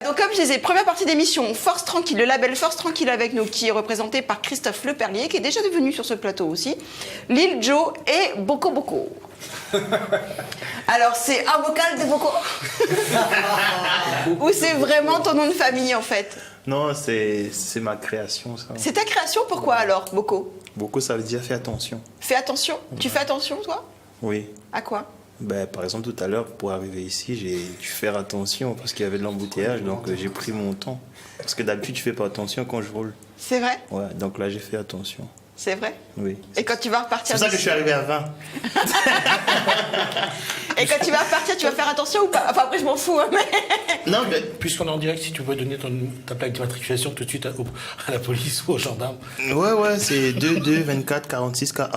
Donc comme je disais, première partie d'émission, Force Tranquille, le label Force Tranquille avec nous, qui est représenté par Christophe Leperlier, qui est déjà venu sur ce plateau aussi, Lil Joe et Boko Boko. Alors c'est un vocal de Boko ou c'est vraiment ton nom de famille en fait? Non, c'est ma création, ça. C'est ta création, pourquoi alors, Boko? Boko, ça veut dire fais attention. Fais attention. Tu fais attention, toi? Oui. À quoi? Ben, par exemple, tout à l'heure, pour arriver ici, j'ai dû faire attention parce qu'il y avait de l'embouteillage, donc j'ai pris mon temps. Parce que d'habitude, je fais pas attention quand je roule. C'est vrai? Ouais, donc là, j'ai fait attention. C'est vrai? Oui. Et quand tu vas repartir... C'est pour ça que je suis arrivé à 20. Et quand tu vas repartir, tu vas faire attention ou pas? Enfin, après, je m'en fous, hein, mais... Non, mais puisqu'on est en direct, si tu peux donner ta plaque d'immatriculation tout de suite à la police ou aux gendarmes. Ouais, c'est 22 24 46 KA.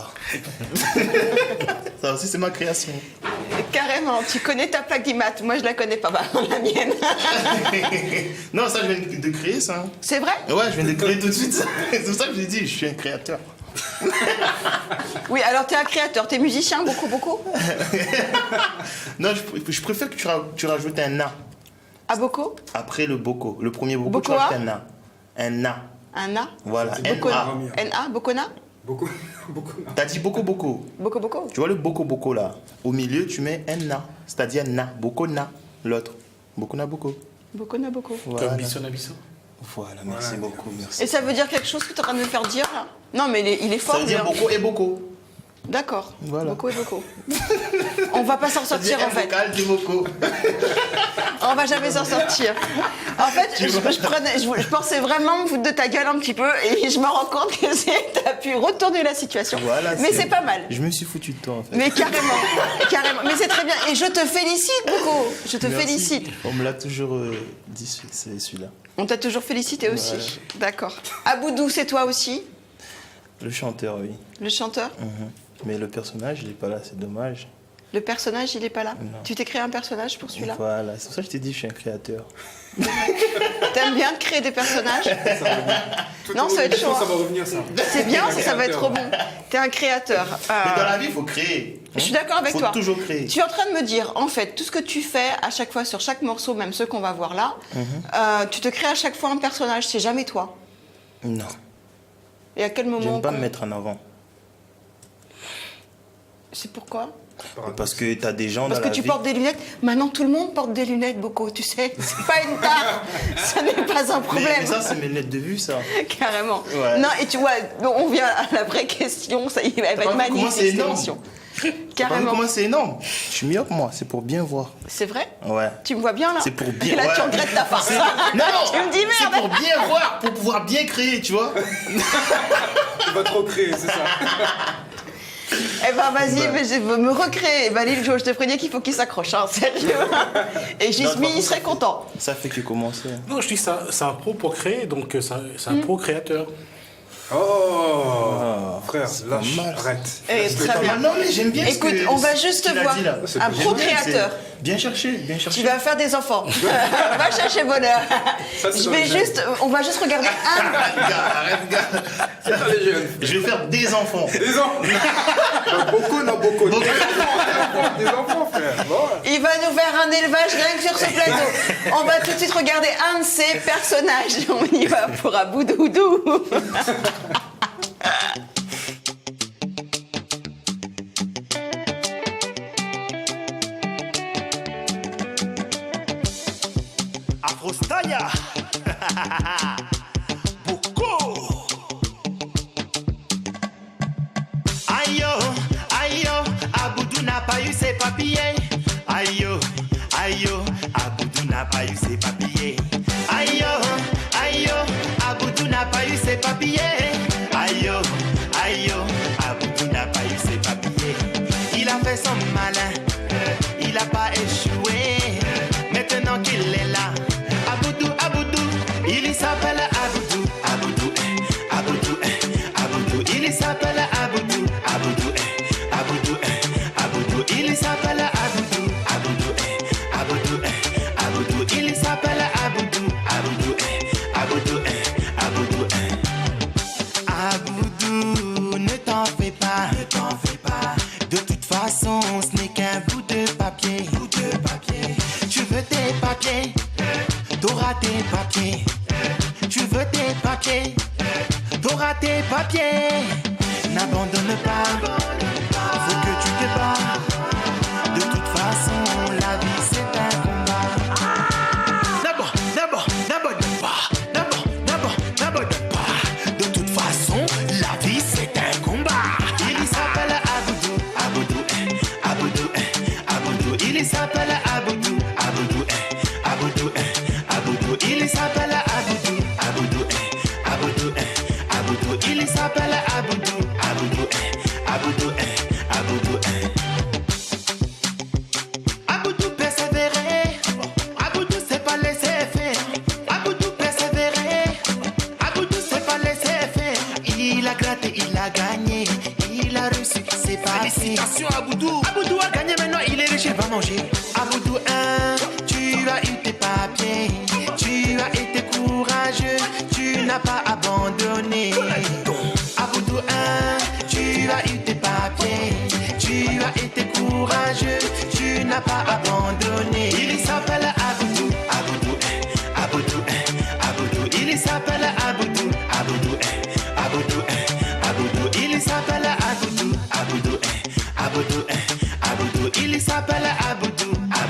Ça aussi, c'est ma création. Carrément, tu connais ta plaque d'immat. Moi, je la connais pas, la mienne. Non, ça, je viens de créer ça. C'est vrai? Ouais, je viens de créer tout de suite ça. C'est pour ça que je l'ai dit, je suis un créateur. Oui, alors t'es un créateur, t'es musicien, beaucoup? Non, je préfère que tu rajoutes un A. À Boko? Après le Boko. Le premier Boko, Boko tu rajoutes un A. Un A. Un A? Voilà, Bokona. N-A. N-A, Bokona? Beaucoup. T'as dit Boko. Boko. Tu vois le Boko là. Au milieu, tu mets un Na. C'est-à-dire Na. Bokona. L'autre. Bokona. Bokona, Boko. Voilà. Comme Bisso. Voilà, merci beaucoup, merci. Et ça veut dire quelque chose que tu es en train de me faire dire là? Non, mais il est fort. Ça veut dire bien. Boko et Boko. D'accord. Voilà. Boko et Boko. On va pas s'en sortir en fait. Vocal de Boko. On va jamais s'en sortir. En fait, je pensais vraiment me foutre de ta gueule un petit peu et je me rends compte que t'as pu retourner la situation. Voilà, mais c'est pas mal. Je me suis foutu de toi en fait. Mais carrément. Mais c'est très bien. Et je te félicite, Boko. Je te Merci. félicite. On me l'a toujours dit, c'est celui-là. On t'a toujours félicité aussi. Voilà. D'accord. Aboudou, c'est toi aussi? Le chanteur, oui. Le chanteur? Mais le personnage, il n'est pas là, c'est dommage. Le personnage, il est pas là? Non. Tu t'es créé un personnage pour celui-là? Voilà, c'est pour ça que je t'ai dit, je suis un créateur. T'aimes bien de créer des personnages? Non, ça va être chaud. Ça va revenir, ça. C'est bien, ça va être trop bon. T'es un créateur. Mais dans la vie, il faut créer. Je suis d'accord avec faut toi. Faut toujours créer. Tu es en train de me dire, en fait, tout ce que tu fais à chaque fois sur chaque morceau, même ceux qu'on va voir là, tu te crées à chaque fois un personnage, c'est jamais toi. Non. Et à quel moment? J'aime pas me mettre en avant. C'est pourquoi? Parce que tu as des gens Parce dans que la tu vie... portes des lunettes. Maintenant, tout le monde porte des lunettes, Boko, tu sais. C'est pas une tare. Ce n'est pas un problème. Mais ça, c'est mes lunettes de vue, ça. Carrément. Ouais. Non, et tu vois, on vient à la vraie question. Ça, elle va être Comment magnifique, c'est cette énorme. émission. Carrément. Carrément. Comment c'est énorme. Je suis myope, moi. C'est pour bien voir. C'est vrai? Ouais. Tu me vois bien, là? C'est pour bien... Et là, tu ouais. regrettes ta farce. Non, Tu me dis c'est merde. pour bien voir, pour pouvoir bien créer, tu vois. Tu vas trop créer, c'est ça. Eh ben vas-y, mais je veux me recréer. Ben Lil Joe, je te préviens qu'il faut qu'il s'accroche, hein, sérieux. Et Gismi, il serait content. Ça fait que commencer. Non, je dis ça, c'est un pro pour créer, donc c'est un pro créateur. Oh, frère, lâche, mal. arrête. Eh, très bien. Non, mais j'aime bien Écoute, on va juste voir un pro-créateur. Bien cherché, bien cherché. Tu vas faire des enfants. Va chercher bonheur. Ça, c'est dans les jeunes. On va juste regarder un. Arrête, gars. C'est pas les jeunes. Je vais faire des enfants. Des enfants. Beaucoup. Des enfants, frère. Bon. Il va nous faire un élevage rien que sur ce plateau. On va tout de suite regarder un de ses personnages. On y va pour Aboudoudou. Afrostaya. Boko. Aïe yo, Aboudou n'a pas eu ses papiers. Aïe yo, Aboudou n'a pas eu ses papiers. Aïe yo, Aboudou n'a pas eu ses papiers. Aïe yo, Aboudou n'a pas eu ses papiers. Il a fait son malin, il a pas échoué. Maintenant qu'il est là, Aboudou, il s'appelle Aboudou, il s'appelle Aboudou, il s'appelle Aboudou, il s'appelle Aboudou. tes papiers. Tu veux tes papiers. T'auras tes papiers. N'abandonne pas. Faut que tu te bats. De toute façon, la vie c'est un combat. N'abandonne pas. De toute façon, la vie c'est un combat. Il s'appelle Aboudou. Il s'appelle Aboudou. Il s'appelle Aboudou. Il s'appelle Aboudou. Aboudou persévérer. Aboudou c'est pas laisser faire. Aboudou persévérer. Aboudou c'est pas laisser faire. Il a gratté, il a gagné. Il a reçu, c'est pas félicitations Aboudou. Aboudou a gagné, maintenant il est riche, il va manger. Aboudou 1, tu as eu tes papiers. Tu as été courageux, tu n'as pas abandonné. Aboudou 1, tu as eu tes papiers. Tu as été courageux, tu n'as pas abandonné. Il s'appelle Aboudou. Il s'appelle Aboudou. Il s'appelle Aboudou. Il s'appelle Aboudou.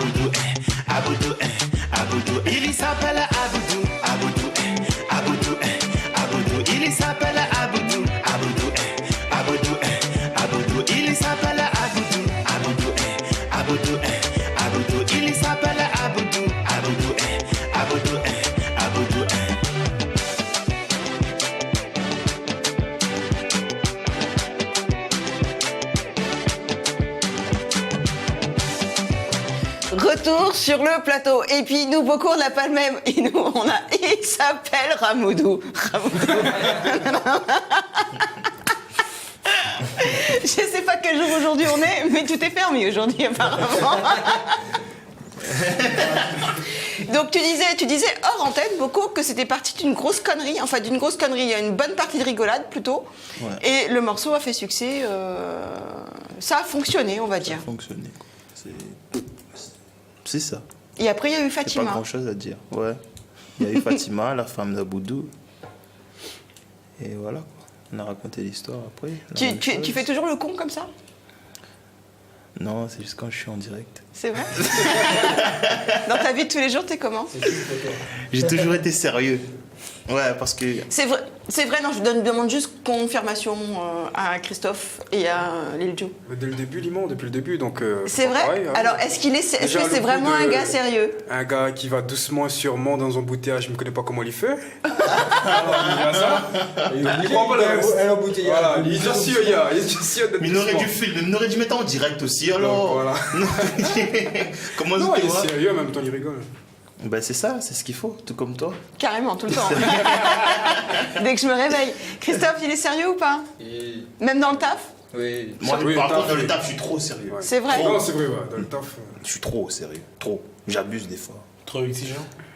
Il s'appelle Aboudou. Il s'appelle Aboudou. Il s'appelle Aboudou. Il s'appelle Aboudou. Retour sur le plateau. Et puis nous, beaucoup, on n'a pas le même. Et nous, il s'appelle Ramoudou. Je sais pas quel jour aujourd'hui on est, mais tout est fermé aujourd'hui apparemment. Donc tu disais hors antenne, beaucoup, que c'était parti d'une grosse connerie. Enfin, d'une grosse connerie. Il y a une bonne partie de rigolade plutôt. Ouais. Et le morceau a fait succès. Ça a fonctionné, on va dire. Ça a fonctionné, quoi. C'est ça. Et après, il y a eu Il n'y a Fatima. pas grand-chose à dire. Ouais. Il y a eu Fatima, la femme d'Aboudou. Et voilà, quoi. On a raconté l'histoire après. Tu fais toujours le con comme ça? Non, c'est juste quand je suis en direct. C'est vrai? Dans ta vie de tous les jours, t'es comment? J'ai toujours été sérieux. Ouais, parce que... C'est vrai, non, je demande juste confirmation à Christophe et à Lil Joe. Mais dès le début, Limon, depuis le début, donc... C'est vrai? pareil, hein. Alors, est-ce que Déjà, c'est le vraiment coup un de- gars sérieux? Un gars qui va doucement, sûrement dans un embouteillage, je ne connais pas comment il fait. Alors, il y a ça. Il prend pas le reste. Voilà, il est déjà sûr, il est déjà sûr d'être Mais il aurait doucement. dû filmer, il aurait dû mettre en direct aussi, Donc, alors... voilà. Comment Non, tu il est vois? sérieux, en même temps, il rigole. Ben c'est ça, c'est ce qu'il faut, tout comme toi. Carrément, tout le temps. Dès que je me réveille. Christophe, il est sérieux ou pas? Même dans le taf? Oui. Moi, Oui, par le contre, taf, dans le oui. taf, je suis trop sérieux. Ouais. C'est vrai. Non, c'est vrai, ouais, dans le taf. Je suis trop sérieux, trop. J'abuse des fois. Trop exigeant.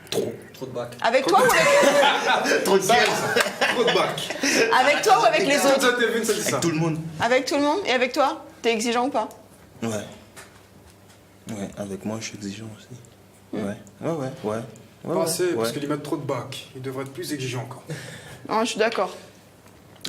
Trop. Trop de bac. Avec toi ou avec, Trop de sérieux. Trop de bac. avec toi ou avec les Tout autres? ça, t'as vu, ça dit ça. Avec tout le monde. Avec tout le monde? Et avec toi? T'es exigeant ou pas? Ouais. Ouais, avec moi, je suis exigeant aussi. Ouais. Ouais. Pas assez, parce ouais. qu'ils mettent trop de bac. Ils devraient être plus exigeants encore. Non, je suis d'accord.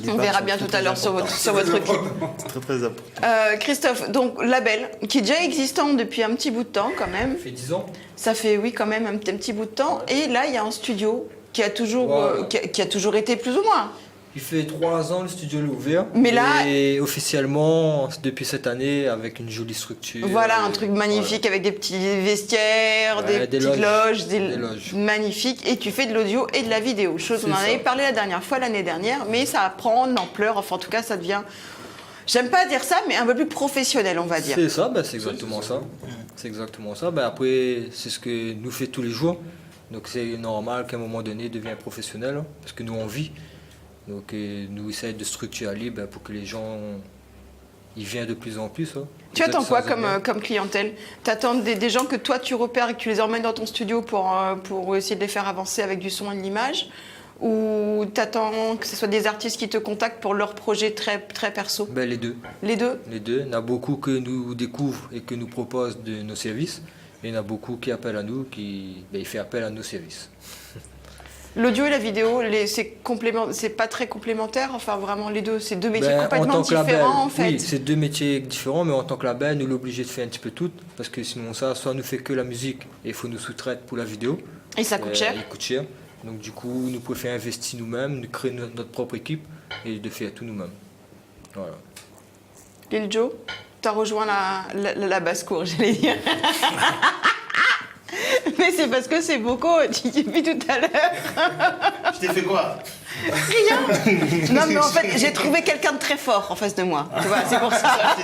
Les On bacs verra sont bien très, tout à l'heure très sur importants. votre équipe. C'est très très important. Christophe, donc label, qui est déjà existant depuis un petit bout de temps quand même. Ça fait 10 ans. Ça fait, oui, quand même un petit bout de temps. Et là, il y a un studio qui a toujours, Voilà. qui a toujours été plus ou moins. Il fait 3 ans, le studio est ouvert. Mais là- Et officiellement, depuis cette année, avec une jolie structure. Voilà, un Et truc magnifique avec des petits vestiaires, Ouais, des des petites loges, Des loges. magnifiques. Et tu fais de l'audio et de la vidéo. Chose, on en C'est avait ça. parlé la dernière fois, l'année dernière, mais ça prend de l'ampleur. Enfin, en tout cas, ça devient, j'aime pas dire ça, mais un peu plus professionnel, on va dire. C'est ça, c'est exactement ça. C'est exactement ça. Après, c'est ce que nous fait tous les jours. Donc c'est normal qu'à un moment donné, il devienne professionnel, hein, parce que nous, on vit. Donc nous essayons de structurer pour que les gens ils viennent de plus en plus. Hein. Tu attends quoi Ça, comme clientèle? Tu attends des gens que toi tu repères et que tu les emmènes dans ton studio pour essayer de les faire avancer avec du son et de l'image? Ou tu attends que ce soit des artistes qui te contactent pour leurs projets très, très perso? Les deux. Les deux? Les deux. Il y en a beaucoup que nous découvrent et que nous proposent de nos services. Et il y en a beaucoup qui appellent à nous, qui font appel à nos services. L'audio et la vidéo, c'est pas très complémentaire, enfin vraiment les deux, c'est deux métiers Ben, complètement différents en fait. Oui, c'est deux métiers différents, mais en tant que label, nous l'obligé de faire un petit peu tout, parce que sinon ça, soit nous fait que la musique et il faut nous sous-traiter pour la vidéo. Et ça coûte cher. Il coûte cher. Donc du coup, nous préférons investir nous-mêmes, nous créer notre propre équipe et de faire tout nous-mêmes. Voilà. Lil Joe, t'as rejoint la basse-cour, j'allais dire. Mais c'est parce que c'est Boko, tu dis depuis tout à l'heure. Je t'ai fait quoi? Rien. Non mais en fait, j'ai trouvé quelqu'un de très fort en face de moi. Tu vois, c'est pour ça.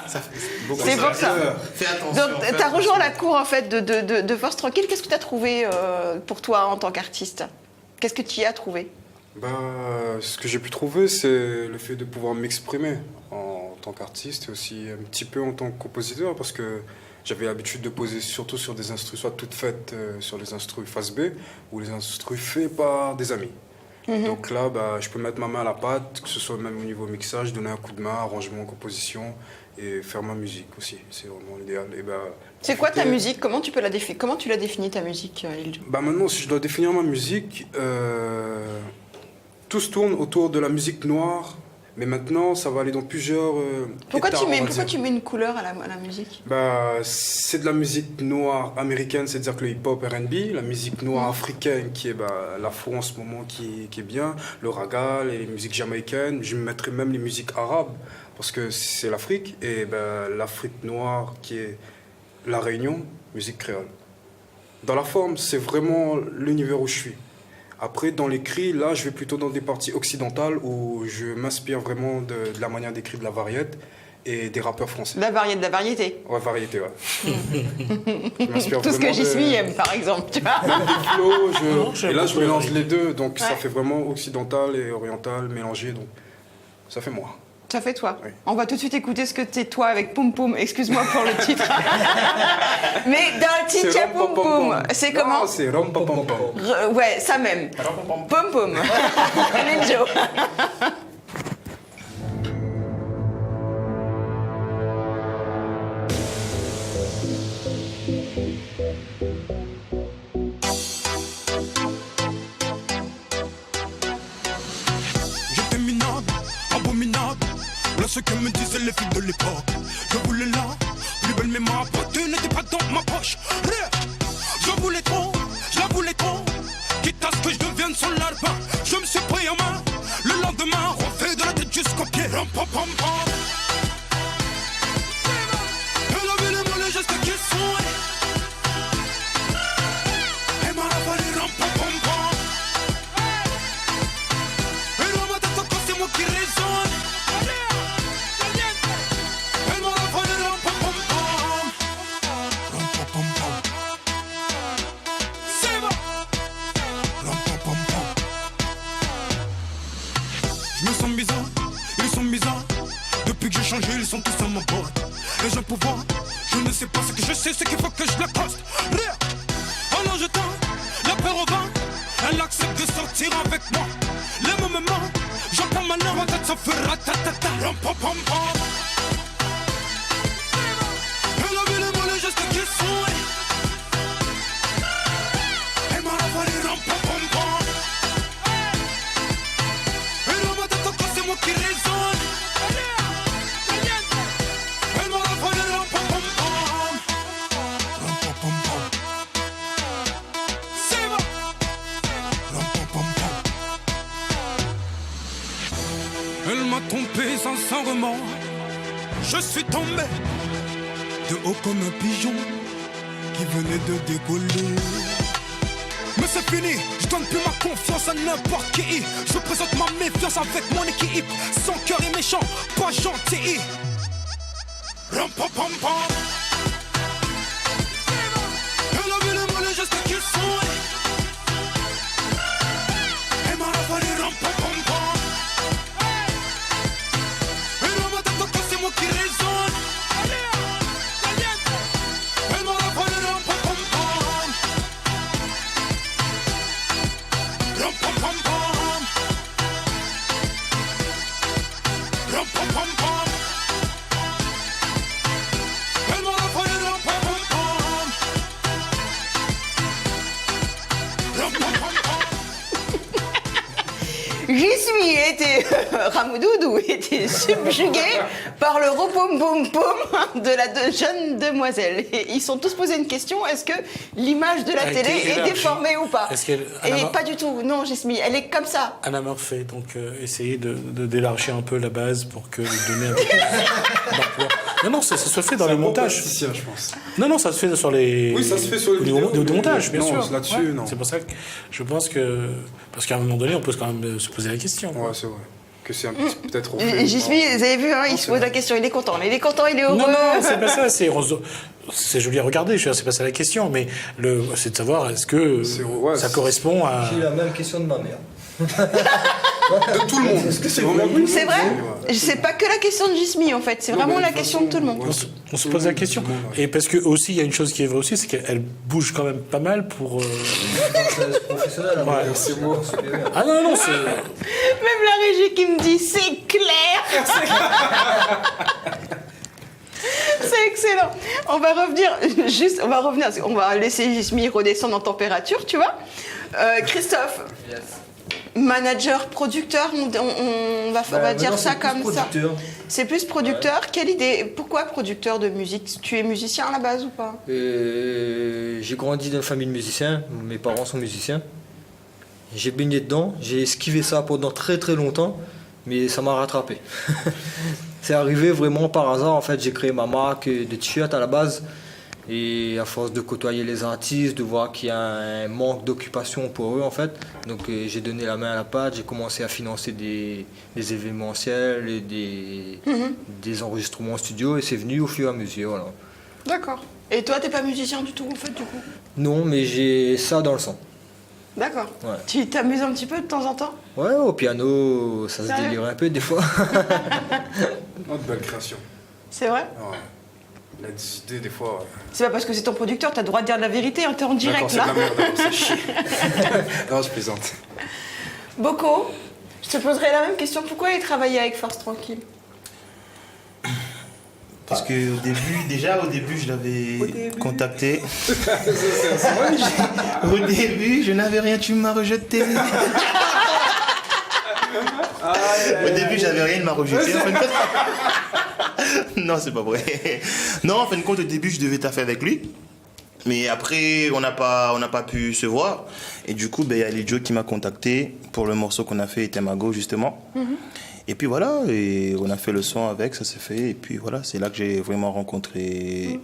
C'est pour ça. Fais attention. Donc, t'as rejoint la cour en fait de Force Tranquille. Qu'est-ce que t'as trouvé pour toi en tant qu'artiste? Qu'est-ce que tu y as trouvé? Ce que j'ai pu trouver, c'est le fait de pouvoir m'exprimer en tant qu'artiste et aussi un petit peu en tant que compositeur, parce que j'avais l'habitude de poser surtout sur des instrus, soit toutes faites sur les instrus face B ou les instrus faits par des amis. Donc là, je peux mettre ma main à la pâte, que ce soit même au niveau mixage, donner un coup de main, arrangement, composition et faire ma musique aussi. C'est vraiment l'idéal. C'est quoi ta musique? Comment tu la définis ta musique, Lil Joe? Maintenant, si je dois définir ma musique, tout se tourne autour de la musique noire. Mais maintenant, ça va aller dans plusieurs Pourquoi états, tu mets une couleur à la musique? C'est de la musique noire américaine, c'est-à-dire que le hip-hop R&B, la musique noire africaine qui est l'afro en ce moment qui est bien, le raga, les musiques jamaïcaines, je mettrais même les musiques arabes parce que c'est l'Afrique, et l'Afrique noire qui est la Réunion, musique créole. Dans la forme, c'est vraiment l'univers où je suis. Après, dans l'écrit, là, je vais plutôt dans des parties occidentales où je m'inspire vraiment de la manière d'écrire de la variété et des rappeurs français. De la variété. Ouais, variété, ouais. Je m'inspire Tout ce que j'y suis aime, par exemple, tu vois. Même des flows, Non, j'aime et là, je beaucoup mélange la les deux, donc ça Ouais. fait vraiment occidental et oriental mélangé, donc ça fait moi. Ça fait toi. Oui. On va tout de suite écouter ce que t'es toi avec Poum Poum. Excuse-moi pour le titre. Mais dans le titre, il y a Poum Poum. C'est comment? Non, c'est rom pom pom pom. Ouais, ça même. Poum Poum. Lil Joe. J'étais minable, abominable. Voilà ce que me disaient les filles de l'époque. Je voulais là, plus belle mais ma beauté n'était pas dans ma poche. Je voulais trop, je la voulais trop. Quitte à ce que je devienne son larbin. Je me suis pris en main. Le lendemain, refait de la tête jusqu'au pied. Ram pam pam pam. Elle avait les mots, les gestes qui sont. Elle m'a ravalé ram pam pam pam. Et dans ma tête encore c'est moi qui résonne. Elle m'a ravalé ram pam pam pam. Ram pam pam pam. C'est bon. Ram pam pam pam. Je me sens bizarre, ils sont bizarres. Depuis que j'ai changé, ils sont tous à ma botte. Et j'ai un pouvoir, je ne sais pas ce que je sais, ce qu'il faut que je l'accoste. Alors je tends la paire au vent. Elle accepte de sortir avec moi. Les mots me manquent, j'entends maintenant ma tête ça fait ratatata. Ram pam pam pam. Elle a vu les mots, les gestes qui sont. Elle m'a ravalé ram pam pam pam. Et dans ma tête encore c'est moi qui résonne. Elle m'a ravalé ram pam pam pam. Ram pam pam pam. C'est bon. Ram pam pam pam. Elle m'a trompé sans remords. Je suis tombé de haut comme un pigeon qui venait de décoller. Mais c'est fini, je donne plus ma confiance à n'importe qui. Je présente ma méfiance avec mon équipe. Son cœur est méchant, pas gentil. Ram pam pam pam. Elle a vu les mots, les gestes qui sont. Elle m'a ravalé ram pam pam pam. Et dans ma tête encore c'est moi qui résonne. Elle m'a ravalé ram pam pam pam. Ram pam pam pam. Ram pam pam pam. Elle m'a ravalé ram pam pam pam. Jismi Ramoudoudou était subjugué par le repom-pom-pom de la jeune demoiselle. Et ils sont tous posé une question, est-ce que l'image de la A été télé est élargie. déformée ou pas? Est-ce qu'elle- Et Anna- pas du tout, non Jismi, elle est comme ça. Anna Murphy, donc essayer d'élargir un peu la base pour que donner un peu plus d'emploi. Non, ça se fait dans C'est les un bon montages. plasticien, je pense. Non, ça se fait sur les. Oui, ça se fait sur les vidéos, de mais montage, bien non, sûr. là-dessus, non. C'est pour ça que je pense que. Parce qu'à un moment donné, on peut quand même se poser la question. Ouais, c'est vrai. Que c'est peut-être au Jismi, vous avez vu, hein, il Non, se c'est pose la vrai. question, il est content, il est content, il est heureux. Non, c'est pas ça. C'est joli à regarder. C'est pas ça la question, mais c'est de savoir est-ce que ouais, ça c'est- correspond à. J'ai eu la même question de ma mère. De tout le monde. C'est vraiment tout le monde. C'est vrai. Ouais. C'est pas que la question de Jismi en fait, c'est Non, vraiment mais la toute question de tout le monde. façon, ouais, On se pose la question. Tout le monde, ouais. Et parce que aussi, il y a une chose qui est vraie aussi, c'est qu'elle bouge quand même pas mal pour. Professionnel, Ouais. C'est moi. Ah non, c'est. Même la régie qui me dit c'est clair. C'est excellent. On va revenir, on va laisser Jismi redescendre en température, tu vois. Christophe, manager, producteur, on va dire ça comme ça. C'est plus producteur. Quelle idée? Pourquoi producteur de musique? Tu es musicien à la base ou pas? J'ai grandi dans une famille de musiciens, mes parents sont musiciens. J'ai baigné dedans, j'ai esquivé ça pendant très très longtemps, mais ça m'a rattrapé. C'est arrivé vraiment par hasard, en fait j'ai créé ma marque de t-shirts à la base, et à force de côtoyer les artistes, de voir qu'il y a un manque d'occupation pour eux en fait, donc j'ai donné la main à la pâte, j'ai commencé à financer des événementiels et des enregistrements en studio, et c'est venu au fur et à mesure. Voilà. D'accord. Et toi, t'es pas musicien du tout en fait, du coup? Non, mais j'ai ça dans le sang. D'accord. Ouais. Tu t'amuses un petit peu de temps en temps? Ouais, au piano, ça se Sérieux? délire un peu des fois. Notre belle création. C'est vrai? Ouais. La idée, des fois. Ouais. C'est pas parce que c'est ton producteur, t'as le droit de dire de la vérité, hein, t'es en direct D'accord, c'est là. de la merde, alors, c'est chier. Non, je plaisante. Boko, je te poserai la même question. Pourquoi il travaillait avec Force Tranquille? Parce que au début, je l'avais contacté. Au début, je n'avais rien, tu m'as rejeté. Au début, j'avais rien, il m'a rejeté. En fin de compte... Non, c'est pas vrai. Non, en fin de compte, au début, je devais taffer avec lui. Mais après, on n'a pas pu se voir. Et du coup, il y a Lidjo qui m'a contacté pour le morceau qu'on a fait, Etemago, justement. Et puis voilà, et on a fait le son avec, ça s'est fait. Et puis voilà, c'est là que j'ai vraiment rencontré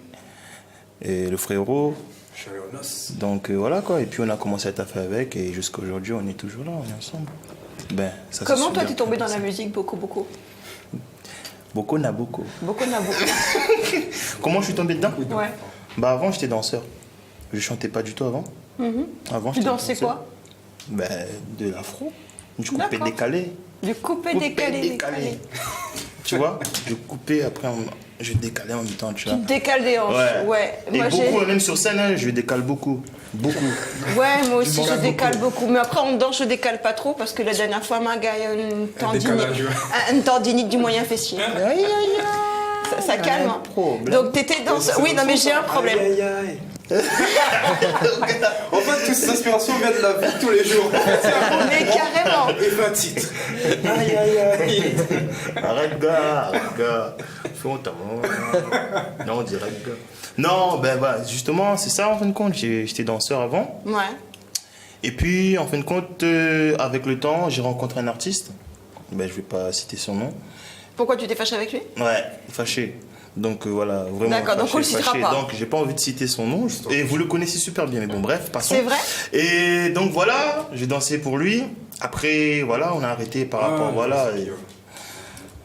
le frérot. Je suis allé aux noces. Donc voilà quoi, et puis on a commencé à taffer avec, et jusqu'à aujourd'hui, on est toujours là, on est ensemble. Ça Comment s'est toi super t'es tombé bien dans la passé. musique, Boko? Boko n'a beaucoup. Boko n'a beaucoup. Comment je suis tombé dedans? Ouais. Avant, j'étais danseur. Je chantais pas du tout avant. Avant, Tu j'étais dansais danseur. quoi? De l'afro. Du coupé D'accord. décalé. Du coupé décalé. Tu vois? Je coupais, après je décalais en même temps, tu vois. Tu décales des hanches. Ouais. Et Moi, beaucoup, même sur scène, hein, je décale beaucoup. Beaucoup. Ouais, moi aussi je décales décale beaucoup. Mais après en danse je décale pas trop parce que la dernière fois ma gars a décalage, une tendinite du moyen fessier. Aïe, aïe, aïe. Ça calme. Un problème. Donc t'étais dans. Oui, non mais j'ai un problème. Aïe, aïe, aïe. En fait, toutes ces inspirations viennent de la vie de tous les jours. Mais carrément. Et 20 titres. Aïe, aïe, aïe. Arrête, gars. Fais honte. Non, on dirait gars. Non, voilà, justement, c'est ça en fin de compte. J'étais danseur avant. Ouais. Et puis, en fin de compte, avec le temps, j'ai rencontré un artiste. Je vais pas citer son nom. Pourquoi tu t'es fâché avec lui? Ouais, fâché. Donc voilà, vraiment. D'accord, donc on le citera pas. Donc j'ai pas envie de citer son nom. Et vous le connaissez super bien, mais bon, bref, passons. C'est vrai? Et donc voilà, j'ai dansé pour lui. Après, voilà, on a arrêté par rapport, voilà.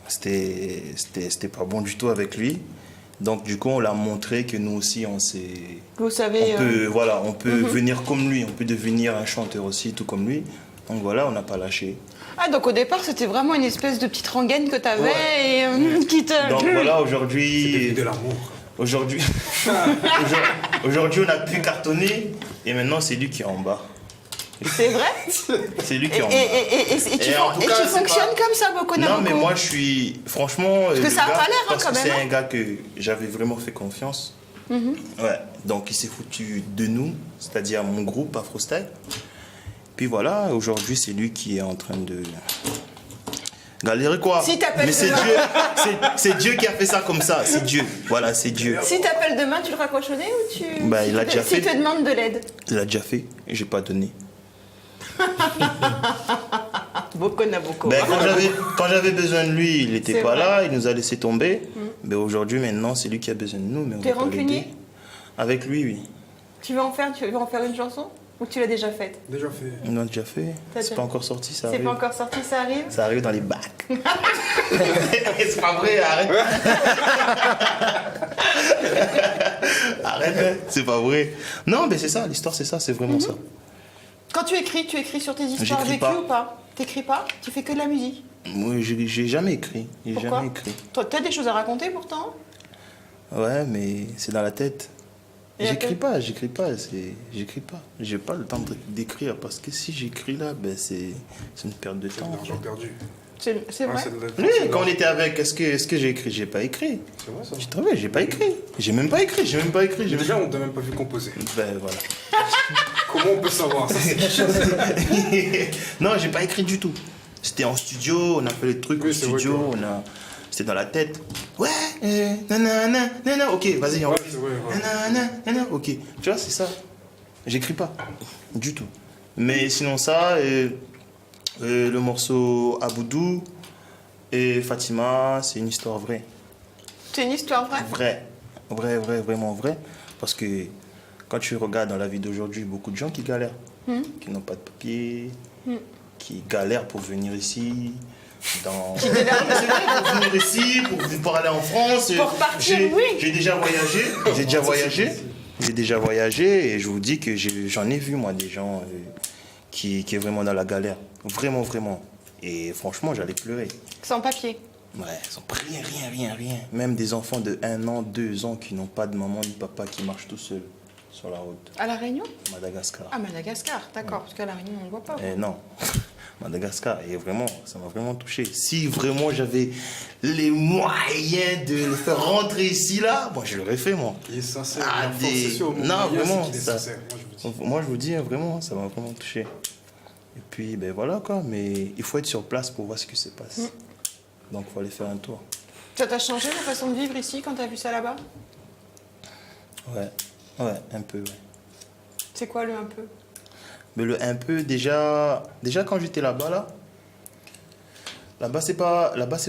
C'était pas bon du tout avec lui. Donc du coup, on l'a montré que nous aussi, on s'est. Vous savez. On peut venir comme lui, on peut devenir un chanteur aussi, tout comme lui. Donc voilà, on n'a pas lâché. Ah, donc au départ, c'était vraiment une espèce de petite rengaine que t'avais et qui te. Donc voilà, aujourd'hui. De l'amour. Aujourd'hui, on a pu cartonner et maintenant c'est lui qui est en bas. C'est vrai? C'est lui qui est en bas. Et tu Et en tout cas, c'est fonctionnes pas- comme ça, Boko Non, Naboko? mais moi je suis. Franchement. que le ça a gars, pas l'air, hein, parce quand que même, c'est hein. un gars que j'avais vraiment fait confiance. Ouais. Donc il s'est foutu de nous, c'est-à-dire mon groupe Afrostyle. Puis voilà, aujourd'hui, c'est lui qui est en train de galérer quoi. Si t'appelles Mais c'est demain. Dieu, c'est Dieu qui a fait ça comme ça. C'est Dieu. Voilà, c'est Dieu. Si t'appelles demain, tu le raccroches au nez ou tu. Bah, il l'a déjà Si fait. te demande de l'aide. Il l'a déjà fait et j'ai pas donné. Boko na boko. Ben, quand j'avais besoin de lui, il n'était C'est pas vrai. là, il nous a laissé tomber. Ben, aujourd'hui, maintenant, c'est lui qui a besoin de nous. Mais on T'es va pas rancunier? l'aider. Avec lui, oui. Tu veux en faire une chanson? Ou tu l'as déjà faite? Déjà fait. On l'a déjà fait. T'as C'est déjà- pas encore sorti, ça C'est arrive. pas encore sorti, ça arrive? Ça arrive dans les bacs. C'est pas vrai, arrête. Arrête, c'est pas vrai. Non, mais c'est ça, l'histoire, c'est ça, c'est vraiment ça. Quand tu écris sur tes histoires J'écris vécues pas. ou pas? T'écris pas? Tu fais que de la musique? Moi, j'ai jamais écrit. J'ai Pourquoi? jamais écrit. Toi, t'as des choses à raconter pourtant? Ouais, mais c'est dans la tête. Et la J'écris tête? pas. J'écris pas. J'ai pas le temps d'écrire parce que si j'écris là, ben c'est une perte de C'est de temps. l'argent perdu. C'est Ouais, vrai? c'est de la- Oui, c'est de quand on l'argent. était avec, est-ce que j'ai écrit? J'ai pas écrit. C'est vrai ça. Je travaille, j'ai pas écrit. J'ai même pas écrit. Déjà, on t'a même pas vu composer. Ben voilà. Comment on peut savoir ça? C'est quelque chose. Non, j'ai pas écrit du tout. C'était en studio, on a fait les trucs Oui, au c'est vrai studio, c'était dans la tête. Ouais, nanana, nanana, ok, vas-y, Ouais, enregistre. c'est vrai, ouais. Nanana, nanana, ok. Tu vois, c'est ça. J'écris pas, du tout. Mais sinon ça, le morceau Aboudou et Fatima, c'est une histoire vraie. C'est une histoire vraie? Vraiment vrai. Parce que quand tu regardes dans la vie d'aujourd'hui, beaucoup de gens qui galèrent, qui n'ont pas de papier, qui galèrent pour venir ici. Qui galèrent pour venir ici, pour aller en France. Pour partir, J'ai- oui. J'ai déjà voyagé et je vous dis que j'en ai vu moi des gens qui est vraiment dans la galère. Vraiment. Et franchement, j'allais pleurer. Sans papier. Ouais, ils ont rien. Même des enfants de 1 an, 2 ans qui n'ont pas de maman ni papa qui marchent tout seuls sur la route. À La Réunion? Madagascar. Ah, Madagascar, d'accord. Parce qu'à La Réunion, on ne voit pas. Non, Madagascar. Et vraiment, ça m'a vraiment touché. Si vraiment j'avais les moyens de le faire rentrer ici, là, moi je l'aurais fait, moi. Il est sincère. Ah, il est fort, c'est sûr, mon non, meilleur, vraiment, c'est qu'il est ça- sincère, moi, je vous dis. Moi, je vous dis, vraiment, ça m'a vraiment touché. Et puis, ben voilà, quoi. Mais il faut être sur place pour voir ce qui se passe. Donc, il faut aller faire un tour. Ça t'a changé la façon de vivre ici quand t'as vu ça là-bas? Ouais, un peu, ouais. C'est quoi le un peu? Mais le un peu, déjà quand j'étais là-bas, là-bas c'est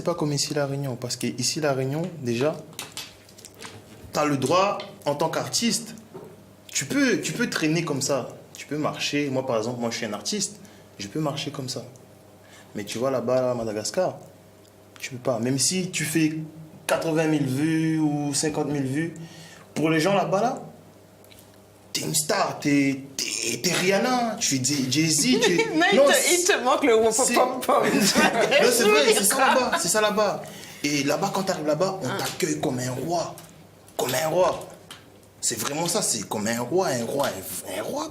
pas comme ici La Réunion. Parce que ici La Réunion, déjà, tu as le droit, en tant qu'artiste, tu peux traîner comme ça. Tu peux marcher. Moi, par exemple, je suis un artiste, je peux marcher comme ça. Mais tu vois là-bas, à Madagascar, tu peux pas. Même si tu fais 80 000 vues ou 50 000 vues, pour les gens là-bas, t'es une star, t'es Rihanna, tu es Jay-Z. Non, il te manque le wop c'est- pom pom. Non, c'est vrai, c'est ça là-bas. Et là-bas, quand tu arrives là-bas, on t'accueille comme un roi. Comme un roi. C'est vraiment ça, c'est comme un roi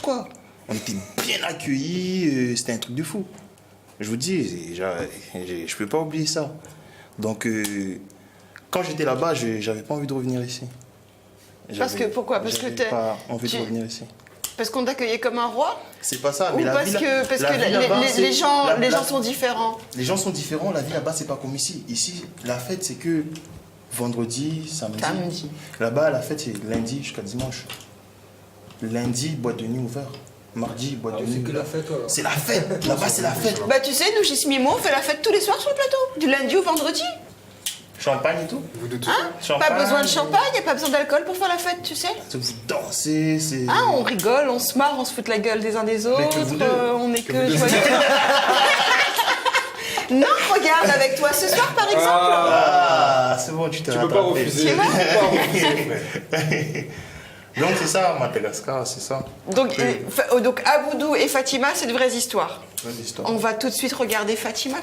quoi. On était bien accueillis, c'était un truc de fou. Je vous dis, je peux pas oublier ça. Donc, quand j'étais là-bas, j'avais pas envie de revenir ici. Pourquoi? Parce que j'avais t'es- pas envie tu- de revenir ici. Parce qu'on t'accueillait comme un roi? C'est pas ça, Ou mais la parce vie, que la vie là-bas, c'est- les gens la- sont différents? Les gens sont différents, la vie là-bas, c'est pas comme ici. Ici, la fête, c'est que vendredi, samedi. Là-bas, la fête, c'est lundi jusqu'à dimanche. Lundi, boîte de nuit ouverte. Mardi, boîte de nuit. C'est que la ouverte. fête, alors. C'est la fête. Là-bas, c'est la fête. Bah tu sais, nous chez Smimo, on fait la fête tous les soirs sur le plateau. Du lundi au vendredi. Champagne et tout. Vous de tout Hein? Champagne. Pas besoin de champagne, y a pas besoin d'alcool pour faire la fête, tu sais. Vous dansez, c'est. Ah, on rigole, on se marre, on se fout de la gueule des uns des autres. que vous deux. On est que joyeux. Non, regarde avec toi ce soir par exemple. Ah, c'est bon, tu t'es Tu peux pas rattrapé. refuser. C'est vrai. Tu peux pas refuser. Donc, c'est ça, Madagascar, c'est ça. Donc Aboudou et Fatima, c'est de vraies histoires. Bonne histoire. On va tout de suite regarder Fatima.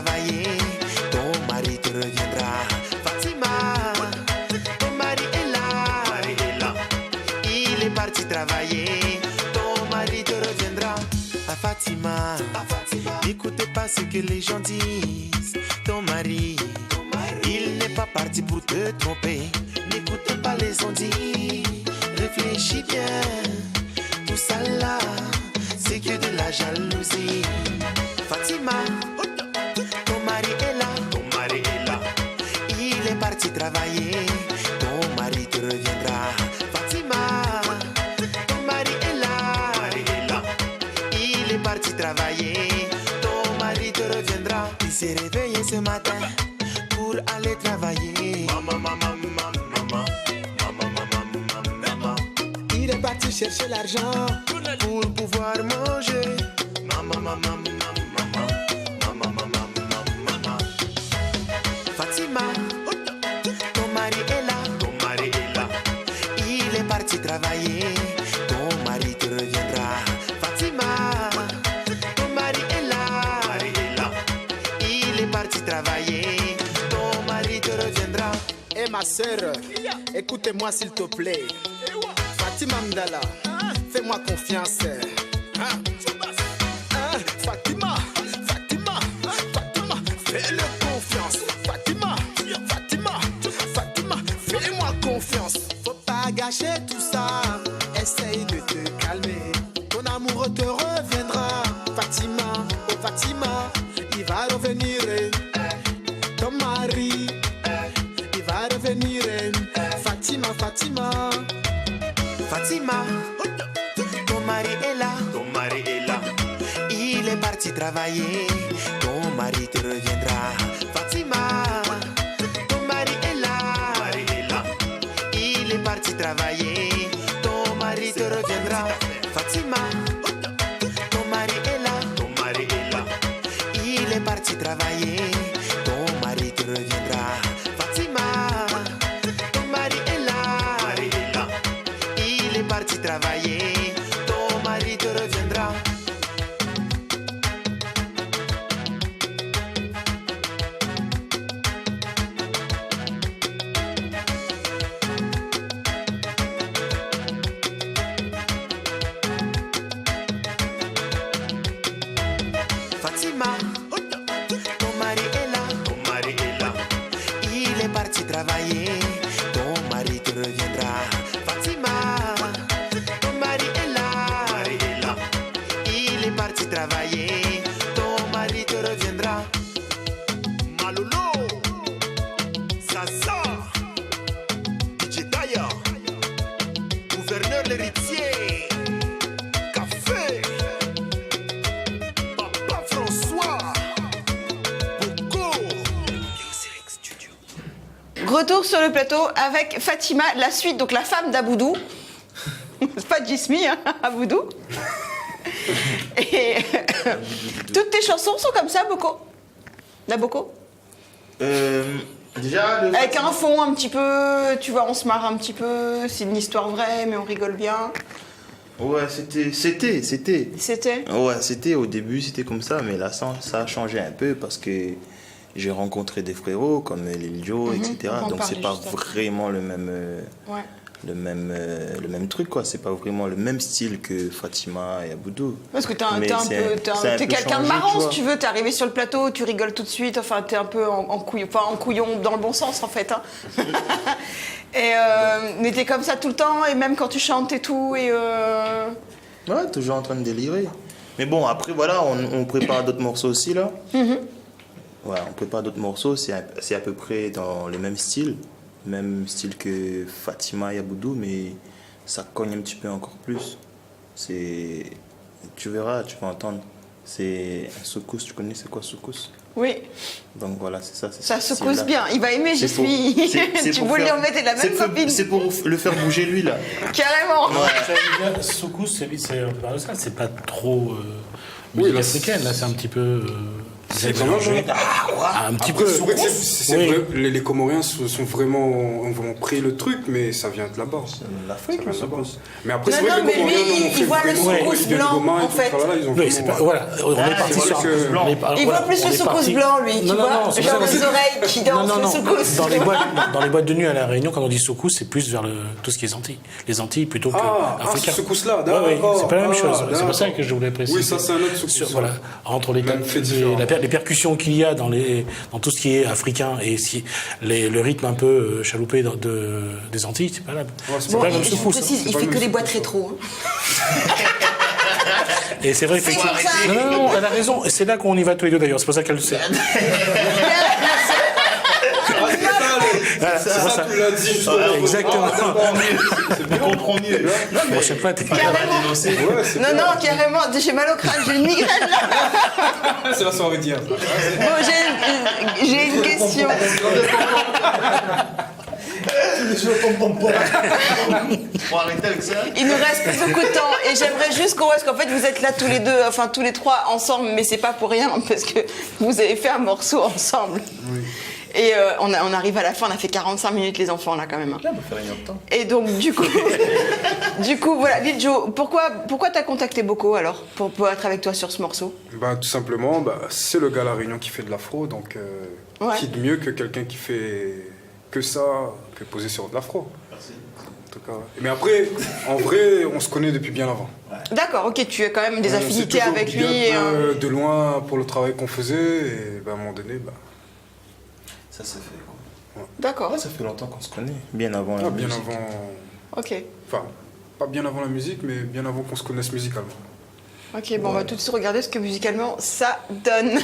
travailler, ton mari te reviendra. Fatima, ton mari est là. Il est parti travailler, ton mari te reviendra. Ah Fatima, n'écoutez pas ce que les gens disent. Ton mari, il n'est pas parti pour te tromper. N'écoutez pas les ondits, réfléchis bien. Tout ça là, c'est que de la jalousie. Fatima, ton mari est là. Il est parti travailler, ton mari te reviendra. Fatima, ton mari est là. Il est parti travailler, ton mari te reviendra. Il s'est réveillé ce matin pour aller travailler. Maman. Il est parti chercher l'argent pour pouvoir manger. Maman. Fatima, ton mari est là. Il est parti travailler, ton mari te reviendra. Fatima, ton mari est là. Il est parti travailler, ton mari te reviendra. Eh ma sœur, écoutez-moi s'il te plaît. Fatima Mdala, fais-moi confiance. Fatima, fais-le confiance. Fatima, fais-moi confiance. Faut pas gâcher tout ça, essaye de te calmer. Ton amour te reviendra. Fatima, il va revenir. Ton mari, il va revenir. Fatima. Fatima, ton mari est là. Il est parti travailler, ton mari te reviendra. Fatima, ton mari est là. Il est parti travailler, ton mari te reviendra. Fatima, ton mari est là. Il est parti travailler, ton mari te reviendra. Fatima, ton mari est là. Il est parti travailler, ton mari te reviendra. Fatima, ton mari est là. Il est parti travailler, ton mari te reviendra. Fatima, ton mari est là. Il est parti travailler, ton mari te reviendra. Malolo, Zaza, DJ Daya, gouverneur l'héritier, Café, Papa François, Boko. Retour sur le plateau avec Fatima, la suite, donc la femme d'Aboudou. C'est pas Jismi, hein, Aboudou. Et toutes tes chansons sont comme ça, Boko? La Boko? Déjà, Avec un fond un petit peu, tu vois, on se marre un petit peu, c'est une histoire vraie, mais on rigole bien. Ouais, c'était. C'était? Ouais, c'était au début, c'était comme ça, mais là, ça a changé un peu parce que j'ai rencontré des frérots comme Lil Joe, etc. on va en Donc, c'est parler pas juste après. vraiment le même. Ouais. Le même truc, quoi. C'est pas vraiment le même style que Fatima et Aboudou. Parce que Mais t'es quelqu'un de changé, marrant, tu vois. si tu veux, t'es arrivé sur le plateau, tu rigoles tout de suite, enfin t'es un peu en couillon dans le bon sens en fait. Hein. Mais t'es comme ça tout le temps, et même quand tu chantes et tout, et Ouais, toujours en train de délirer. Mais bon, après, voilà, on prépare d'autres morceaux aussi, là. Ouais, on prépare d'autres morceaux, c'est à peu près dans le même style que Fatima et Aboudou, mais ça cogne un petit peu encore plus. Tu verras, tu vas entendre. C'est un soukous, tu connais c'est quoi soukous? oui, Donc voilà, c'est ça. ça secousse bien. Il va aimer, C'est pour- Jismi. c'est Tu pour voulais faire- en mettre la même copine. C'est pour le faire bouger lui, là. Carrément. Soukous, c'est un peu par ça, c'est pas trop Oui, musique là, africaine, là c'est un petit peu. Vous avez quand même, mélangé un petit peu. Après, c'est Oui. vrai, les Comoriens ont vraiment pris le truc, mais ça vient de là-bas. L'Afrique, Ça vient je de là-bas. suppose. Mais après, c'est Non, vrai non, que les mais lui, Comoriens ont il fait voit le vraiment soukous du blanc, Goma et en tout, fait. voilà, ils ont Oui, c'est pas, vraiment- voilà, on est parti c'est sur. vrai que- on est- Il voilà, voit plus on le est soukous parti- blanc, lui, tu Non, non, vois, non, c'est genre pas ça. les oreilles qui Non, dansent non, le non. soukous. Dans les boîtes de nuit à La Réunion, quand on dit soukous, c'est plus vers tout ce qui est Antilles. Les Antilles plutôt que africains. ce secousse-là, Ouais, oui, d'accord. c'est pas la même chose. C'est d'accord. pour ça que je voulais préciser. Oui, ça, c'est un autre secousse. Sur- voilà, entre les, Même fait différent. les percussions qu'il y a dans tout ce qui est africain et le rythme un peu chaloupé des Antilles, c'est pas la, c'est Bon, pas la même je secousse. précise, il pas fait le que même des boîtes secousse. rétro. Et c'est vrai, C'est effectivement. pour ça. Non, elle a raison. Et c'est là qu'on y va tous les deux d'ailleurs. C'est pour ça qu'elle le sait. Voilà, c'est pour ça. Tu l'as dit juste Exactement. Je comprends mieux. Non, mais Prochaine fois, t'es Carrément. dénoncer. Non, non, carrément, j'ai mal au crâne, j'ai une migraine là. C'est la soirée d'hier. Bon, j'ai une question. Faut arrêter avec ça. Il nous reste plus beaucoup de temps et j'aimerais juste qu'on voit, parce qu'en fait vous êtes là tous les deux, enfin tous les trois ensemble, mais c'est pas pour rien parce que vous avez fait un morceau ensemble. Oui. Et on arrive à la fin, on a fait 45 minutes les enfants là quand même. Là, on peut faire une heure de temps. Et donc du coup voilà, Lil Joe, pourquoi t'as contacté Boko alors pour être avec toi sur ce morceau? Bah, tout simplement, c'est le gars à La Réunion qui fait de l'afro, donc Ouais. qui de mieux que quelqu'un qui fait que ça, que poser sur de l'afro. Merci. En tout cas. Mais après, en vrai, on se connaît depuis bien avant. D'accord, ok, tu as quand même des On s'est affinités toujours avec dit lui. un peu de loin pour le travail qu'on faisait, et à un moment donné, Ça se fait. Quoi. D'accord, Ouais, ça fait longtemps qu'on se connaît. Bien avant la bien musique. avant. ok. Enfin, pas bien avant la musique, mais bien avant qu'on se connaisse musicalement. Ok, bon, on va tout de suite regarder ce que musicalement ça donne.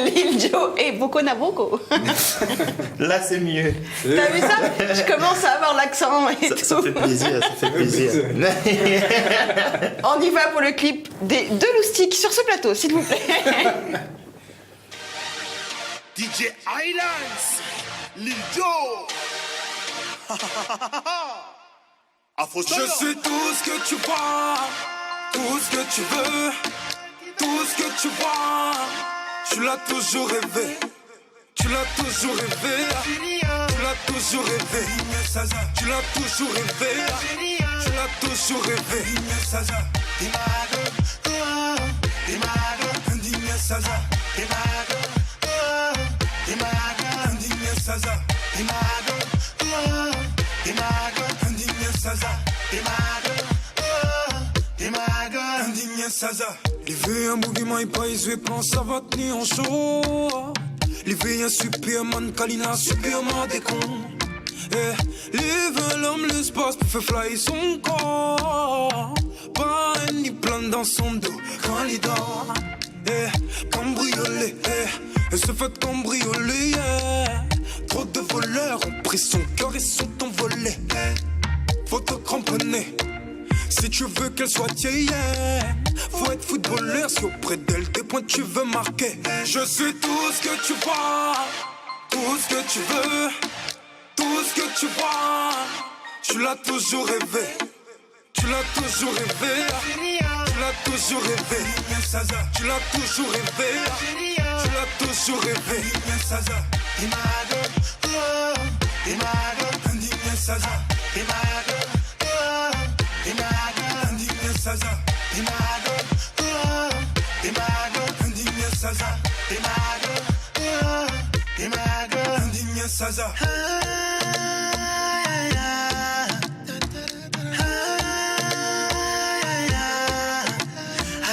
Lil Joe et Boko na Boko. Là, c'est mieux. T'as vu ça? Je commence à avoir l'accent et tout. Ça fait plaisir, ça fait plaisir. On y va pour le clip des deux loustiques sur ce plateau, s'il vous plaît. DJ Islands, Lil Joe. Je suis tout ce que tu vois, tout ce que tu veux, tout ce que tu vois. Tu l'as toujours rêvé, tu l'as toujours rêvé, tu l'as toujours rêvé. Tu l'as toujours rêvé, tu l'as toujours rêvé. Les veilles un mouvement et pas ils pensent ça va tenir en chaud. Les veilles un Superman, Kalina, Superman des cons. Les veulent l'homme l'espace pour faire fly son corps. Pas un ni plane dans son dos quand il dort. Cambriolé, elle se fait cambrioler. Trop de voleurs ont pris son cœur et sont envolés. Faut te cramponner si tu veux qu'elle soit tienne. Faut être footballeur si auprès d'elle des points tu veux marquer. Je suis tout ce que tu vois, tout ce que tu veux, tout ce que tu vois. Tu l'as toujours rêvé, tu l'as toujours rêvé, tu l'as toujours rêvé, tu l'as toujours rêvé, tu l'as toujours rêvé.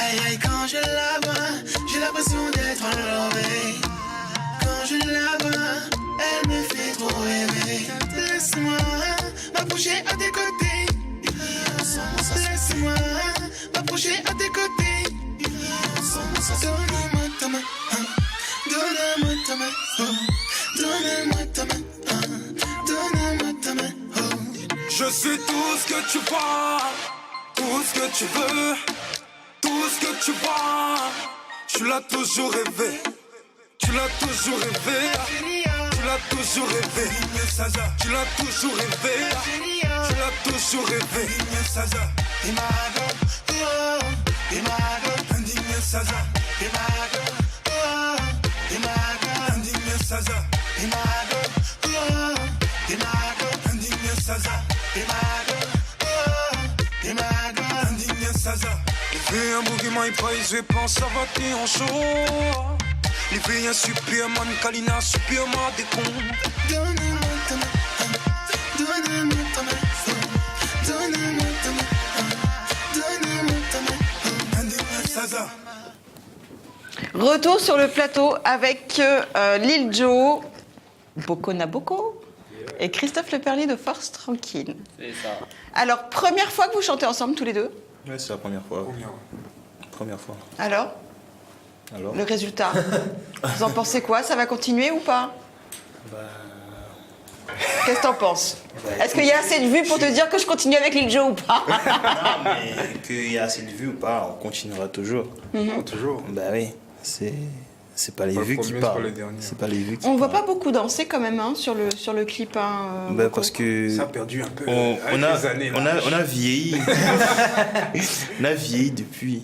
Aïe aïe, quand je la vois, j'ai l'impression d'être enlevée. Quand je la vois, elle me fait trop rêver. Laisse-moi m'approcher à tes côtés. Laisse-moi m'approcher à tes côtés. Donne-moi ta main, donne-moi ta main, donne-moi ta main, donne-moi ta main. Je suis tout ce que tu vois, tout ce que tu veux, tout ce que tu vois. Tu l'as toujours rêvé, tu l'as toujours rêvé, tu l'as toujours rêvé, tu l'as toujours rêvé, tu l'as toujours rêvé. Saza. Imago, oh, Imago, Indigné Saza. Imago, oh, Imago, Indigné Saza. Les filles un bourguement ils praisent, je pense à voter en show. Les filles un Superman, Kalina, Superman des cons. donne-moi ta main, donne-moi ta main, donne-moi ta main, donne-moi ta main. Indigné Saza. Retour sur le plateau avec Lil Joe, Boko Naboko et Christophe Leperlier de Force Tranquille. C'est ça. Alors, première fois que vous chantez ensemble tous les deux. Ouais, c'est la première fois. Première fois. Alors, Alors le résultat, vous en pensez quoi? Ça va continuer ou pas? Qu'est-ce que t'en penses? Est-ce qu'il y a assez de vues pour te dire que je continue avec Lil Joe ou pas? Non, mais qu'il y a assez de vues ou pas, on continuera toujours. Toujours. Bah oui, c'est pas les Pas le vues qui premier, c'est pas parlent. les derniers. C'est pas les vues qui On voit parlent. pas beaucoup danser quand même hein, sur le clip. Hein, Bah, Boko. parce que Ça a perdu un peu on avec a, les années. on a vieilli. On a vieilli depuis.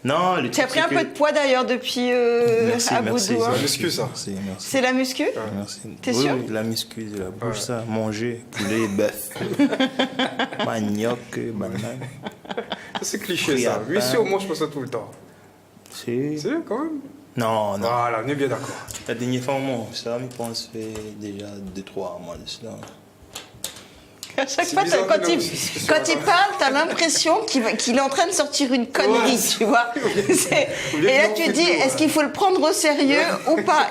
Non, le Tu as truc, pris un c'est peu que- de poids d'ailleurs depuis Merci, Abu merci. Dhabi, hein. La muscu, ça. Merci, merci. C'est la muscu? Merci. T'es Oui, sûr? oui, la muscu de la bouche, ça. Manger, poulet, bœuf. Manioc, banane. C'est cliché Fruits à ça. Lui, pain. si au moins je pense ça tout le temps. C'est... C'est quand même. Non, non. Voilà, on est bien d'accord. La dernière fois, moi, ça me pense fait déjà 2-3 mois de cela. À chaque C'est fois, bizarre quand qu'il il, a aussi- quand il parle, t'as l'impression qu'il est en train de sortir une connerie, Ouais. tu vois. Et là, tu dis, est-ce qu'il faut le prendre au sérieux ou pas?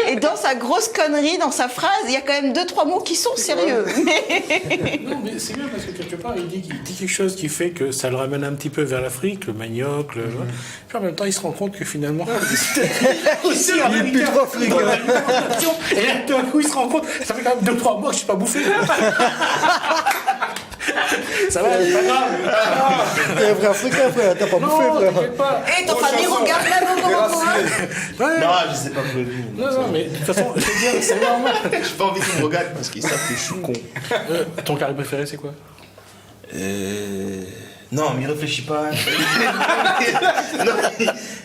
Et dans sa grosse connerie, dans sa phrase, il y a quand même 2-3 mots qui sont sérieux. Non, mais c'est bien parce que quelque part, il dit quelque chose qui fait que ça le ramène un petit peu vers l'Afrique, le manioc, Puis en même temps, il se rend compte que finalement, aussi il est plus trop africain. Et là, tout d'un coup, il se rend compte, ça fait quand même 2-3 mois que je suis pas bouffé. Ça va, c'est pas grave. T'es un vrai africain, frère, t'as pas bouffé, Non, frère. t'inquiète pas. Et ton famille regarde là, Ouais. Non, je sais pas prévenu. Non, mais de toute façon, c'est bien, c'est normal. J'ai pas envie qu'ils me regardent parce qu'ils savent que je suis con. Ton carré préféré, c'est quoi? Non, mais réfléchis pas. Non,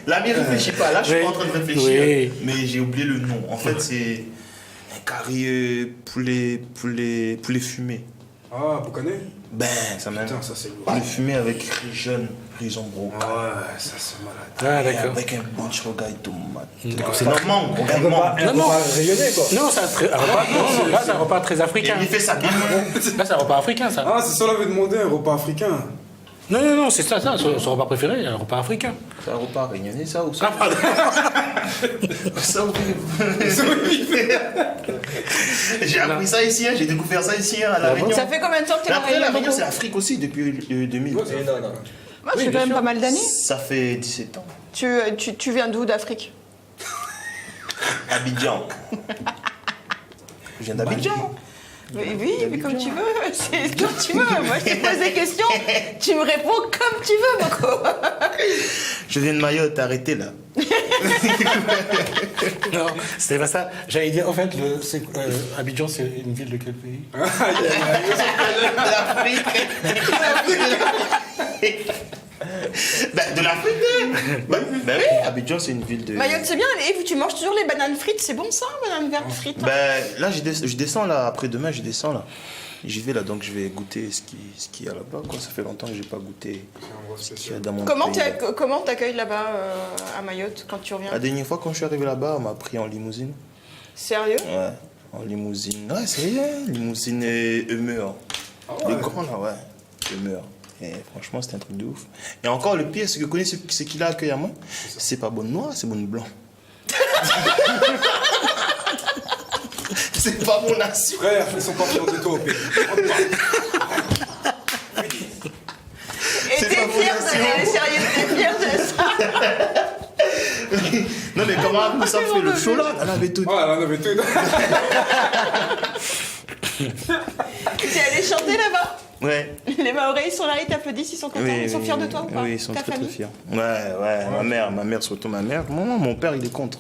là, mais réfléchis pas. Là, je suis pas en train de réfléchir. Oui. Mais j'ai oublié le nom. En fait, c'est un carré poulet fumé. Ah, vous connaissez? Ben, ça m'a. Putain, ça c'est lourd. Poulet fumé avec rison broc. Ouais, ça c'est malade. Ah, Et d'accord. avec un bon chocolat et tomate. c'est Non, mangue, Un mangue. repas rayonné, quoi. Non, c'est un repas, non, là, c'est un repas très Et africain. il fait ça bien. Là, c'est un repas africain, ça. Ah, c'est ça, on avait demandé un repas africain. Non, c'est ça, son repas préféré, un repas africain. C'est un repas réunionnais, ça ou ça? Ah, pardon. Ça, j'ai appris ça ici, hein, j'ai découvert ça ici hein, à La Réunion. Ça fait combien de temps que tu es Mais à après, La La Réunion, Réunion? c'est l'Afrique aussi depuis 2000. Non. Moi, je fais quand même pas mal d'années. Ça fait 17 ans. Tu viens d'où d'Afrique? Abidjan. Je viens d'Abidjan. Oui, mais comme tu veux, c'est comme tu veux. Moi, je te pose des questions, tu me réponds comme tu veux, Boko. Je viens de Mayotte, arrêtez là. Non, c'était pas ça. J'allais dire, en fait, Abidjan, c'est une ville de quel pays? De l'Afrique. Ben oui, Abidjan, c'est une ville de. Mayotte, c'est bien. Et tu manges toujours les bananes frites, c'est bon ça, bananes vertes frites hein? Ben là, je descends là. Après demain, je descends là. J'y vais là, donc je vais goûter ce qu'il y a là-bas. Quoi. Ça fait longtemps que j'ai pas goûté ce qu'il y a dans mon pays. Comment t'accueilles là-bas à Mayotte quand tu reviens? La dernière fois, quand je suis arrivé là-bas, on m'a pris en limousine. Sérieux? Ouais, en limousine. Ouais, c'est rien. Limousine Humeur. Le grand là, ouais. Humeur. Et franchement, c'était un truc de ouf. Et encore, le pire, c'est que vous connaissez ce qu'il a accueilli à moi. C'est pas bonne noire, c'est bonne blanc. C'est pas mon nation. Frère, ils sont pas fiers de toi au pays. Et t'es fier de ça? Non, mais comment ça fait le show là? On avait tout. Ouais, on avait tout. T'es allé chanter là-bas? Ouais. Les Maoris, ils sont là, ils t'applaudissent, ils sont contents, ils sont fiers de toi ou pas? Oui, ils sont Ta très famille? très fiers. Ouais, ma mère, surtout ma mère. Mon père, il est contre.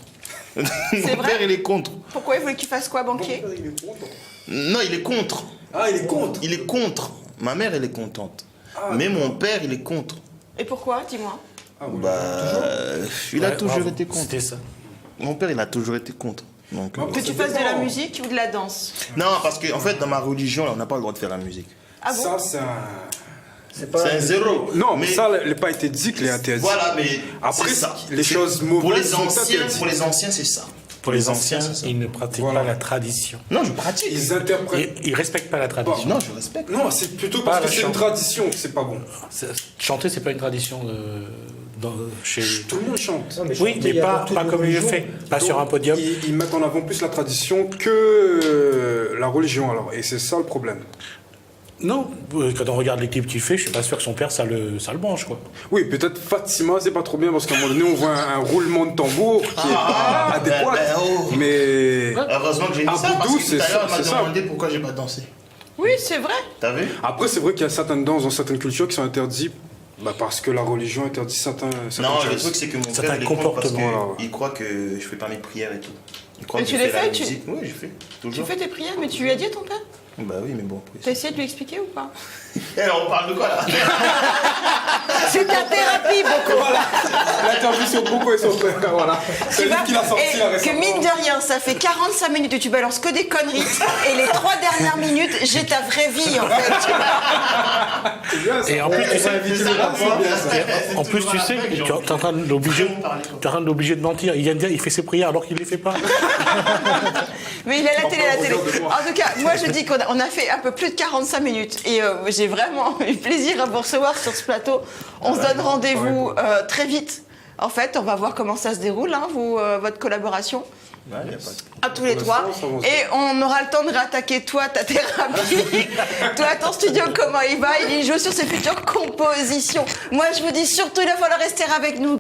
Mon vrai père, il est contre. Pourquoi ils voulaient que tu fasses quoi, banquier? Non, il est contre. Ah, il est contre. Il est contre. Ma mère, elle est contente. Mais mon père, il est contre. Et pourquoi, dis-moi? Il a toujours été contre. C'était ça. Mon père, il a toujours été contre. Donc, Que tu fasses de la musique ou de la danse. non, parce qu'en fait, dans ma religion, là, on n'a pas le droit de faire la musique. Ah bon? Ça, c'est un... C'est un zéro. Non, mais ça n'a pas été dit qu'il est interdit. Voilà, mais après, c'est ça. les choses mauvaises sont interdites. Pour les anciens, c'est ça. Pour les anciens, ils ne pratiquent pas la tradition. Non, je pratique. Ils interprètent. Ils respectent pas la tradition. Non, je respecte. Non, c'est plutôt Pas parce la que c'est une chante. tradition que c'est pas bon. Chanter, c'est pas une tradition chez. Tout le monde chante. Oui, mais pas comme il le fait. Pas sur un podium. Ils mettent en avant plus la tradition que la religion, alors. Et c'est ça le problème. Non, quand on regarde les clips qu'il fait, je suis pas sûr que son père, ça le branche, quoi. Oui, peut-être Fatima, c'est pas trop bien parce qu'à un moment donné, on voit un roulement de tambour qui est pas adéquat. Mais. Heureusement que j'ai mis ça, parce Boudou, que tout c'est à l'heure, ça, elle c'est m'a ça. demandé pourquoi j'ai pas dansé. Oui, c'est vrai. T'as vu? Après, c'est vrai qu'il y a certaines danses dans certaines cultures qui sont interdites parce que la religion interdit certaines Non, choses. le truc, c'est que mon Certains père, il est contre parce comportements, qu'il croit que je fais pas mes prières et tout. Il croit Et que tu je les fais la fais, tu- musique. Oui, je fais. Tu Toujours. fais tes prières, mais tu lui as dit à ton père? Bah oui, mais bon. T'as essayé de lui expliquer ou pas? Alors, on parle de quoi là? C'est ta thérapie, Boko. L'interview sur Boko et son frère, voilà. C'est lui qui l'a sorti là Et que récemment. mine de rien, ça fait 45 minutes que tu balances que des conneries. Et les 3 dernières minutes, j'ai ta vraie vie, en fait. tu vois. C'est bien, ça. Et en plus, tu sais, En en plus, tu sais, tu es en train de l'obliger de mentir. Il vient de dire, il fait ses prières alors qu'il les fait pas. Mais il est à la télé, à la télé. regarde de moi. En tout cas, moi je dis qu'on a fait un peu plus de 45 minutes et j'ai vraiment eu plaisir à vous recevoir sur ce plateau. On se donne rendez-vous très vite. En fait, on va voir comment ça se déroule, hein, votre collaboration. Ouais, y a pas de- À tous les trois. ça avance. Et on aura le temps de réattaquer toi, ta thérapie, toi, ton studio, comment il va. Il joue sur ses futures compositions. Moi, je vous dis surtout, il va falloir rester avec nous.